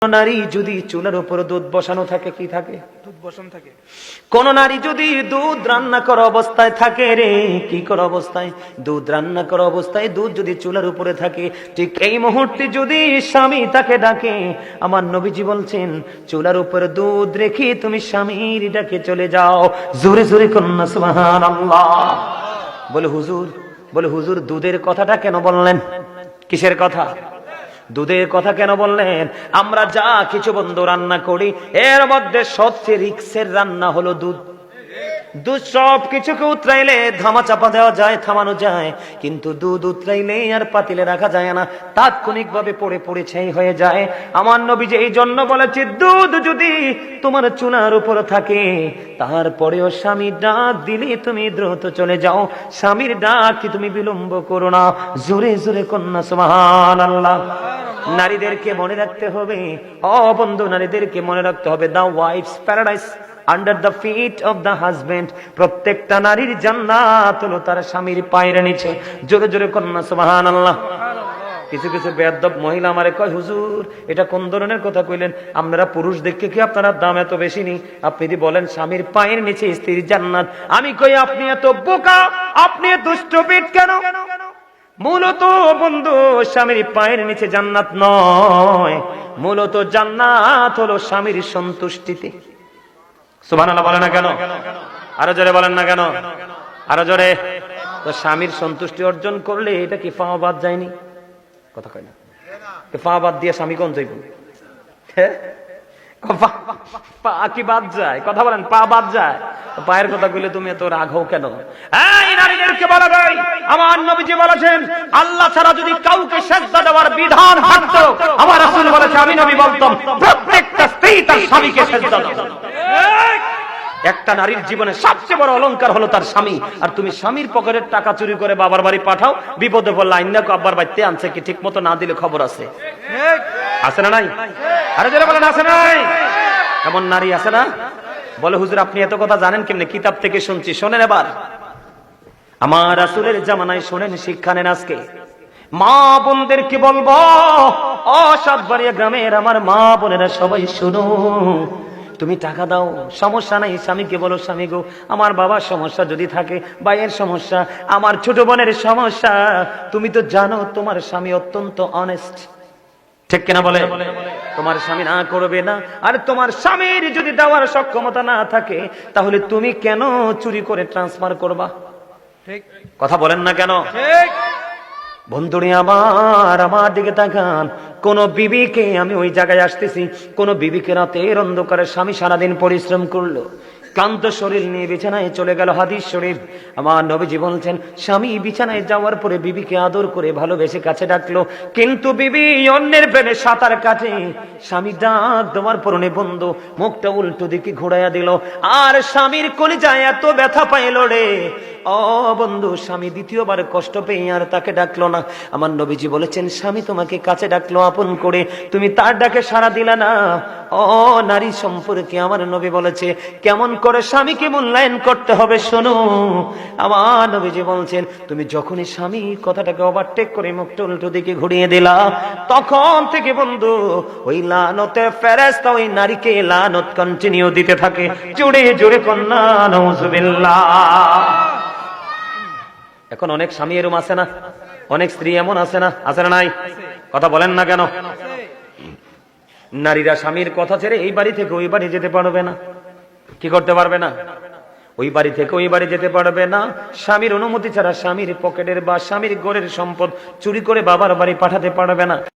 নারী যদি চুলার উপর দুধ বসানো থাকে, কি থাকে? দুধ বসানো থাকে। কোন নারী যদি দুধ রান্না করা অবস্থায় থাকে রে, কি করা অবস্থায়? দুধ রান্না করা অবস্থায় দুধ যদি চুলার উপরে থাকে, ঠিক এই মুহূর্তে যদি স্বামী তাকে ডাকে, আমার নবীজি বলছেন চুলার উপরে দুধ রেখে তুমি স্বামীর ডাকে চলে যাও। জোরে জোরে কন্যা সুবহানাল্লাহ। বলে হুজুর দুধের কথাটা কেন বললেন? কিসের কথা? দুধের কথা কেন বললেন? আমরা যা কিছু বন্ধু রান্না করি এর মধ্যে সবচেয়ে রিক্সের রান্না হলো দুধ। দুধ সব কিছুকে উতরাইলে ধামা চাপা দেওয়া যায়, থামানো যায়, কিন্তু দুধ উতরাইলে আর পাতিলে রাখা যায় না, তাৎক্ষণিক ভাবে পড়ে ছাই হয়ে যায়। আমার নবী যে এই জন্য বলেছে দুধ যদি তোমার চুলার উপর থাকে, তারপরেও স্বামীর ডাক দিলে তুমি দ্রুত চলে যাও, স্বামীর ডাক কি তুমি বিলম্ব করো না। জোরে জোরে কন্যা সুবহানাল্লাহ। নারীদেরকে মনে রাখতে হবে, বন্ধু নারীদেরকে মনে রাখতে হবে, the wives paradise under the feet of the husband. প্রত্যেকটা নারীর জান্নাত হলো তার স্বামীর পায়ের নিচে। জোরে জোরে কন্যা সুবহানাল্লাহ। কিছু কিছু বেয়াদব মহিলা আমারে কয়, হুজুর এটা কোন ধরনের কথা কইলেন? আপনারা পুরুষ দেখে কি আপনার দাম এত বেশি নি? আপনি যদি বলেন স্বামীর পায়ের নিচে স্ত্রীর জান্নাত, আমি কই আপনি এত বোকা, আপনি এত দুষ্টপিট কেন? মূলত বন্ধু স্বামীর পায়ের নিচে জান্নাত নয়, মূলত জান্নাত হলো স্বামীর সন্তুষ্টিতে। সুবহানাল্লাহ বলেন না কেন? আরো জোরে বলেন না কেন? আরো জোরে। তো স্বামীর সন্তুষ্টি অর্জন করলে এটা কি পা বাদ যায়নি? কথা কয় না। পা বাদ দিয়ে স্বামী কোন যাইব? পা কি বাদ যায়? কথা বলেন, পা বাদ যায়। পায়ের কথা কইলে তুমি এত রাগ হও কেন? এই নারীদেরকে বলা যায়, আমার নবীজি বলেছেন আল্লাহ ছাড়া যদি কাউকে সিজদা দেওয়ার বিধান থাকতো, আমার রাসূল বলেছে আমি নবী বলতাম প্রত্যেকটা স্ত্রী তার স্বামীকে সিজদা দাও। একটা নারীর জীবনে সবচেয়ে বড় অলংকার হলো তার স্বামী। আর তুমি স্বামীর পকেটের টাকা চুরি করে বাবার বাড়ি পাঠাও, বিপদে পড়লে আইনা আব্বার বাড়িতে আনছে কি ঠিক মতো না দিলে খবর আছে? আছে না নাই? আরে যারা বলেন আছে নাই? এমন নারী আছে না? বলে হুজুর আপনি এত কথা জানেন কেমনে? কিতাব থেকে শুনছি। শোনেন এবার, আমার রাসূলের জামানায় শোনেন, শিক্ষা নেন আজকে। মা বোনদেরকে বলবো, সাতবাড়িয়া গ্রামের আমার মা বোনেরা সবাই শুনো, তুমি টাকা দাও, সমস্যা নাই। স্বামীকে বলো স্বামী গো আমার বাবার সমস্যা যদি থাকে, ভাইয়ের সমস্যা, আমার ছোট বোনের সমস্যা, তুমি তো জানো তোমার স্বামী অত্যন্ত অনেস্ট, ঠিক কিনা বলে? তোমার স্বামী না করবে না। আর তোমার স্বামীর যদি দেওয়ার সক্ষমতা না থাকে, তাহলে তুমি কেন চুরি করে ট্রান্সফার করবা? ঠিক কথা বলেন না কেন? ঠিক। বন্ধুরে আমার দিকে তাকান। কোন বিবিকে, আমি ওই জায়গায় আসতেছি, কোন বিবিকে রাতের অন্ধকারে স্বামী সারাদিন পরিশ্রম করলো, ক্লান্ত শরীর নিয়ে বিছানায় চলে গেল। হাদিস শরীফ, আমার নবীজি বলছেন স্বামী বিছানায় যাওয়ার পরে বিবিকে আদর করে ভালোবেসে কাছে ডাকলো, কিন্তু বিবি অন্যের প্রেমে সাঁতার কাটে। স্বামী ডাক দেওয়ার পরনে বন্ধ, মুখটা উল্টো দিকে ঘুরাইয়া দিল, আর স্বামীর কলিজায় এত ব্যথা পাইল রে বন্ধু, স্বামী দ্বিতীয়বার কষ্ট পেয়ে আর তাকে ডাকলো না। আমার নবীজি বলেছেন স্বামী তোমাকে কাছে ডাকলো আপন করে, তুমি তার ডাকে সাড়া দিলা না। নারী সম্পর্কে আমার নবী বলেছে কেমন করে স্বামীকে মূল্যায়ন করতে হবে শোনো। আমার নবীজি বলছেন তুমি যখনই স্বামী কথাটাকে ওভারটেক করে মুখটা উল্টো দিকে ঘুরিয়ে দিলা, তখন থেকে বন্ধু ওই লানতের ফেরেশতা ওই নারীকে লানত কন্টিনিউ দিতে থাকে। জোরে জোরে কন্যা নাউজুবিল্লাহ। এখন অনেক স্বামী এরম আছে না? অনেক স্ত্রী এমন আছে না? আছে না নাই? কথা বলেন না কেন? নারীরা স্বামীর কথা ছেড়ে এই বাড়ি থেকে ওই বাড়ি যেতে পারবে না। কি করতে পারবে না? ওই বাড়ি থেকে ওই বাড়ি যেতে পারবে না। স্বামীর অনুমতি ছাড়া স্বামীর পকেটের বা স্বামীর ঘরের সম্পদ চুরি করে বাবার বাড়ি পাঠাতে পারবে না।